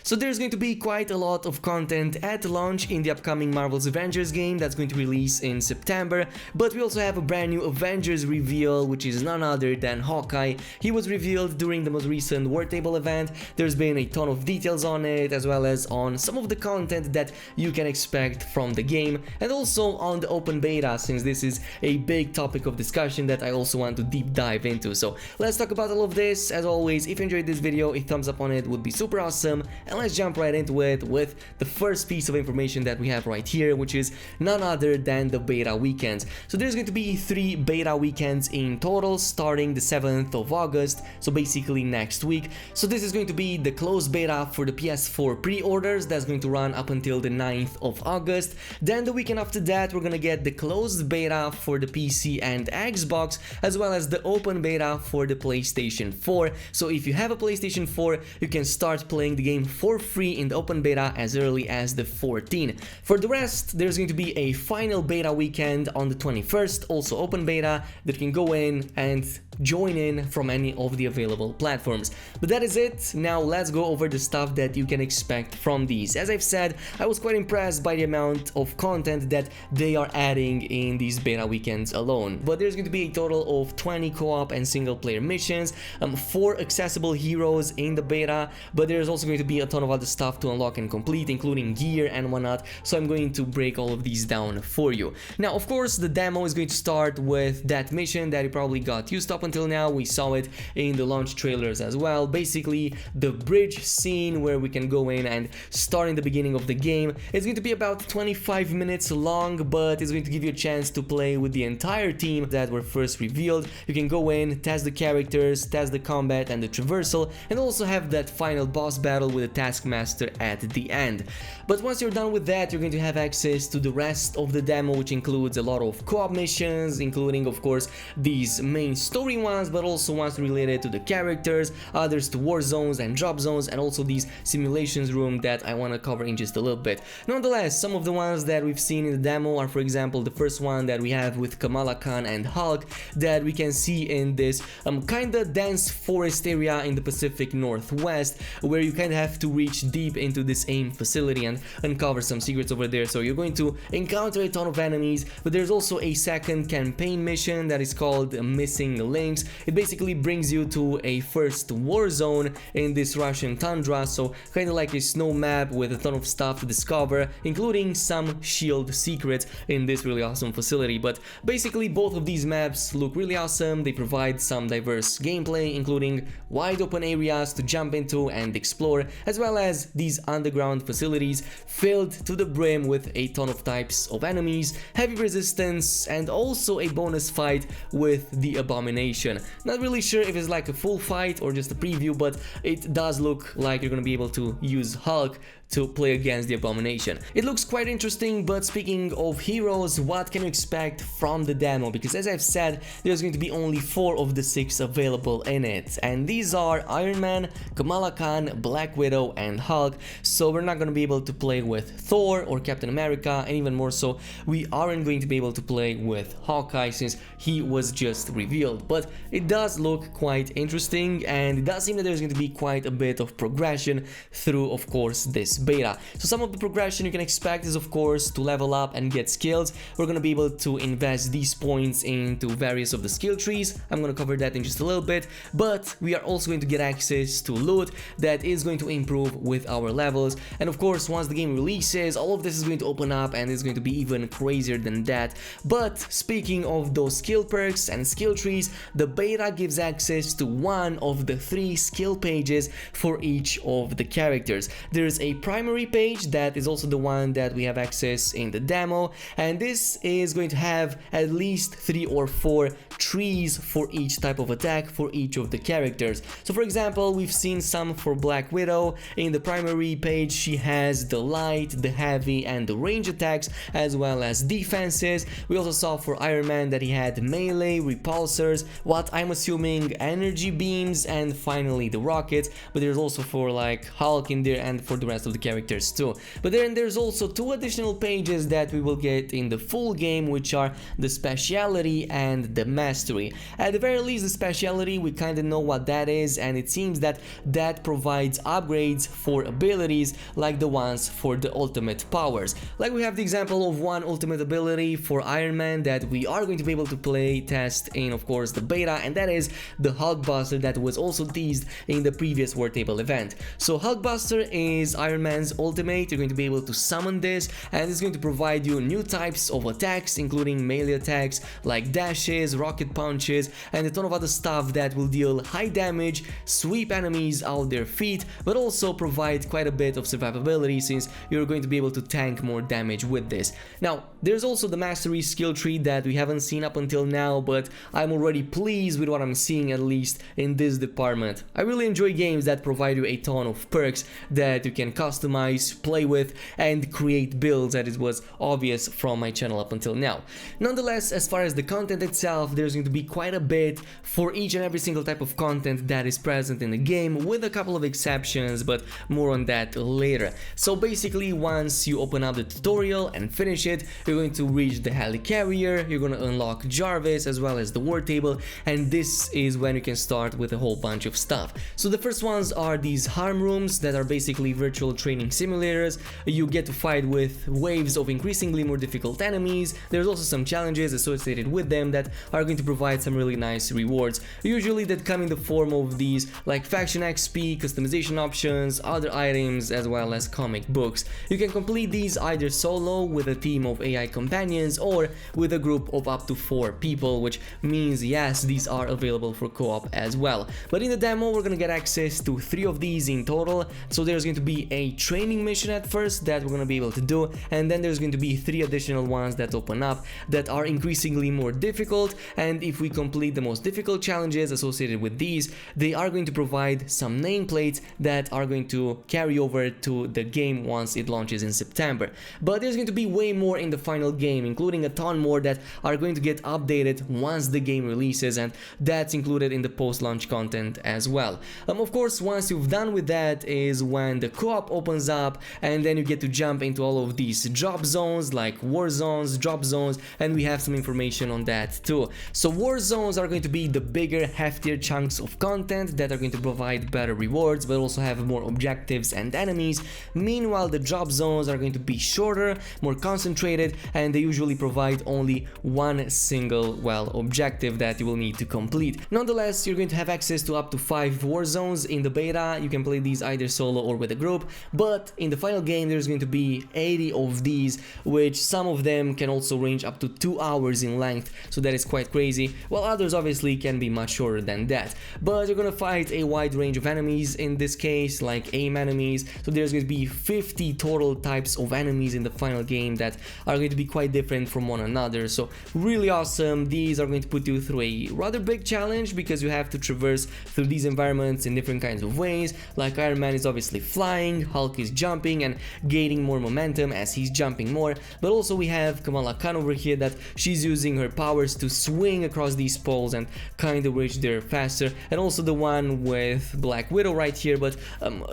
So there's going to be quite a lot of content at launch in the upcoming Marvel's Avengers game that's going to release in September, but we also have a brand new Avengers reveal, which is none other than Hawkeye. He was revealed during the most recent Word Table event. There's been a ton of details on it, as well as on some of the content that you can expect from the game, and also on the open beta, since this is a big topic of discussion that I also want to deep dive into. So let's talk about all of this. As always, if you enjoyed this video, a thumbs up on it would be super awesome. And let's jump right into it with the first piece of information that we have right here, which is none other than the beta weekends. So there's going to be 3 beta weekends in total, starting the 7th of August, so basically next week. So this is going to be the closed beta for the PS4 pre-orders, that's going to run up until the 9th of August. Then the weekend after that, we're gonna get the closed beta for the PC and Xbox, as well as the open beta for the PlayStation 4. So if you have a PlayStation 4, you can start playing the game for free in the open beta as early as the 14th. For the rest, there's going to be a final beta weekend on the 21st, also open beta, that you can go in and join in from any of the available platforms. But that is it. Now let's go over the stuff that you can expect from these. As I've said, I was quite impressed by the amount of content that they are adding in these beta weekends alone. But there's going to be a total of 20 co-op and single player missions, 4 accessible heroes in the beta, but there's also going to be a ton of other stuff to unlock and complete, including gear and whatnot, so I'm going to break all of these down for you. Now, of course, the demo is going to start with that mission that you probably got used up until now. We saw it in the launch trailers as well. Basically, the bridge scene where we can go in and start in the beginning of the game. It's going to be about 25 minutes long, but it's going to give you a chance to play with the entire team that were first revealed. You can go in, test the characters, test the combat and the traversal, and also have that final boss battle with the Taskmaster at the end. But once you're done with that, you're going to have access to the rest of the demo, which includes a lot of co-op missions, including of course these main story ones, but also ones related to the characters, others to war zones and drop zones, and also these simulations room that I want to cover in just a little bit. Nonetheless, some of the ones that we've seen in the demo are, for example, the first one that we have with Kamala Khan and Hulk, that we can see in this kinda dense forest area in the Pacific Northwest, where you kind of have to reach deep into this AIM facility and uncover some secrets over there. So you're going to encounter a ton of enemies, but there's also a second campaign mission that is called Missing Links. It basically brings you to a first war zone in this Russian tundra, so kind of like a snow map with a ton of stuff to discover, including some shield secrets in this really awesome facility. But basically both of these maps look really awesome. They provide some diverse gameplay, including wide open areas to jump into and explore, as well as these underground facilities filled to the brim with a ton of types of enemies, heavy resistance, and also a bonus fight with the Abomination. Not really sure if it's like a full fight or just a preview, but it does look like you're gonna be able to use Hulk to play against the Abomination. It looks quite interesting, but speaking of heroes, what can you expect from the demo? Because as I've said, there's going to be only 4 of the 6 available in it, and these are Iron Man, Kamala Khan, Black Widow, and Hulk. So we're not going to be able to play with Thor or Captain America, and even more so, we aren't going to be able to play with Hawkeye since he was just revealed. But it does look quite interesting, and it does seem that there's going to be quite a bit of progression through, of course, this beta. So some of the progression you can expect is, of course, to level up and get skills. We're going to be able to invest these points into various of the skill trees. I'm going to cover that in just a little bit, but we are also going to get access to loot that is going to improve with our levels. And of course, once the game releases, all of this is going to open up and it's going to be even crazier than that. But speaking of those skill perks and skill trees, the beta gives access to one of the 3 skill pages for each of the characters. There's a primary page that is also the one that we have access in the demo, and this is going to have at least 3 or 4 trees for each type of attack for each of the characters. So for example, we've seen some for Black Widow. In the primary page, she has the light, the heavy, and the range attacks, as well as defenses. We also saw for Iron Man that he had melee, repulsors, what I'm assuming energy beams, and finally the rockets, but there's also for like Hulk in there and for the rest of the characters too. But then there's also 2 additional pages that we will get in the full game, which are the speciality and the mastery. At the very least, the speciality, we kind of know what that is, and it seems that that provides upgrades for abilities like the ones for the ultimate powers. Like we have the example of one ultimate ability for Iron Man that we are going to be able to play test in, of course, the beta, and that is the Hulkbuster that was also teased in the previous War Table event. So Hulkbuster is Iron Man's ultimate. You're going to be able to summon this, and it's going to provide you new types of attacks, including melee attacks like dashes, rocket punches, and a ton of other stuff that will deal high damage, sweep enemies out their feet, but also provide quite a bit of survivability since you're going to be able to tank more damage with this. Now, there's also the mastery skill tree that we haven't seen up until now, but I'm already pleased with what I'm seeing, at least in this department. I really enjoy games that provide you a ton of perks that you can customize, play with, and create builds, as it was obvious from my channel up until now. Nonetheless, as far as the content itself, there's going to be quite a bit for each and every single type of content that is present in the game, with a couple of exceptions, but more on that later. So basically, once you open up the tutorial and finish it, you're going to reach the helicarrier, you're going to unlock Jarvis as well as the war table, and this is when you can start with a whole bunch of stuff. So the first ones are these harm rooms that are basically virtual training simulators. You get to fight with waves of increasingly more difficult enemies. There's also some challenges associated with them that are going to provide some really nice rewards, usually that come in the form of these like faction XP, customization options, other items, as well as comic books. You can complete these either solo with a team of AI companions or with a group of up to 4 people, which means yes, these are available for co-op as well. But in the demo, we're gonna get access to 3 of these in total. So there's going to be a training mission at first that we're gonna be able to do, and then there's going to be 3 additional ones that open up that are increasingly more difficult, and if we complete the most difficult challenges associated with these, they are going to provide some nameplates that are going to carry over to the game once it launches in September. But there's going to be way more in the final game, including a ton more that are going to get updated once the game releases, and that's included in the post-launch content as well. Of course, once you've done with that is when the co-op opens up, and then you get to jump into all of these drop zones like war zones, drop zones, and we have some information on that too. So war zones are going to be the bigger, heftier chunks of content that are going to provide better rewards, but also have more objectives and enemies. Meanwhile, the drop zones are going to be shorter, more concentrated, and they usually provide only one single, well, objective that you will need to complete. Nonetheless, you're going to have access to up to 5 war zones in the beta. You can play these either solo or with a group, but in the final game there's going to be 80 of these, which some of them can also range up to 2 hours in length, so that is quite crazy, while others obviously can be much shorter than that. But you're gonna fight a wide range of enemies in this case, like aim enemies, so there's going to be 50 total types of enemies in the final game that are going to be quite different from one another, so really awesome. These are going to put you through a rather big challenge because you have to traverse through these environments in different kinds of ways. Like Iron Man is obviously flying, Hulk is jumping and gaining more momentum as he's jumping more, but also we have Kamala Khan over here that she's using her powers to swing across these poles and kind of reach there faster, and also the one with Black Widow right here, but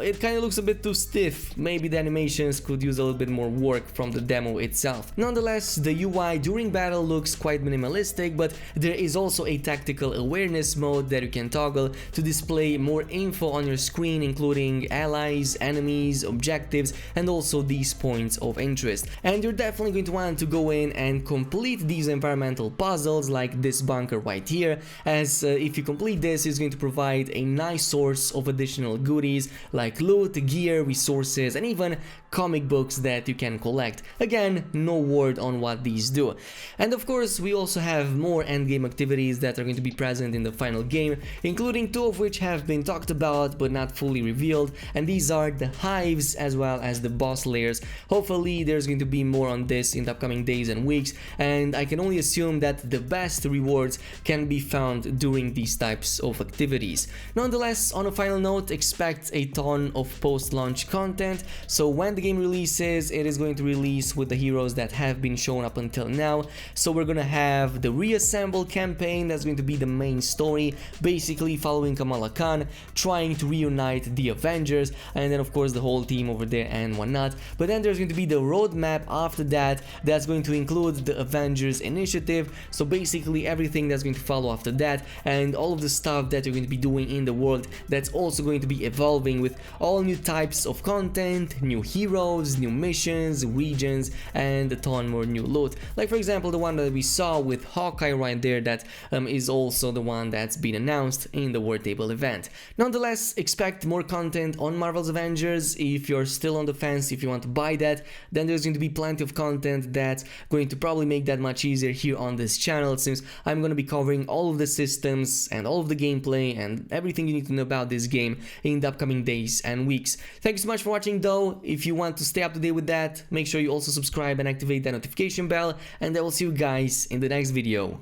it kind of looks a bit too stiff. Maybe the animations could use a little bit more work from the demo itself. Nonetheless, the UI during battle looks quite minimalistic, but there is also a tactical awareness mode that you can toggle to display more info on your screen, including allies, enemies, objectives, and also these points of interest. And you're definitely going to want to go in and complete these environmental puzzles like this bunker right here, as if you complete this, it's going to provide a nice source of additional goodies like loot, gear, resources, and even comic books that you can collect. Again, no word on what these do. And of course, we also have more endgame activities that are going to be present in the final game, including 2 of which have been talked about but not fully revealed, and these are the hives as well as the boss layers. Hopefully there's going to be more on this in the upcoming days and weeks, and I can only assume that the best rewards can be found during these types of activities. Nonetheless, on a final note, expect a ton of post-launch content. So when the game releases, it is going to release with the heroes that have been shown up until now. So we're gonna have the reassemble campaign that's going to be the main story, basically following Kamala Khan, trying to reunite the Avengers, and then of course the whole team over there and whatnot. But then there's going to be the roadmap after that, that's going to include the Avengers initiative, so basically everything that's going to follow after that, and all of the stuff that you're going to be doing in the world that's also going to be evolving with all new types of content, new heroes, new missions, regions, and a ton more new loot. Like for example the one that we saw with Hawkeye right there, that is also the one that's been announced in the Word Table event. Nonetheless, expect more content on Marvel's Avengers. If you're still on the fence, if you want to buy that, then there's going to be plenty of content that's going to probably make that much easier here on this channel, since I'm going to be covering all of the systems and all of the gameplay and everything you need to know about this game in the upcoming days and weeks. Thank you so much for watching though. If you want to stay up to date with that, make sure you also subscribe and activate that notification bell, and I will see you guys in the next video.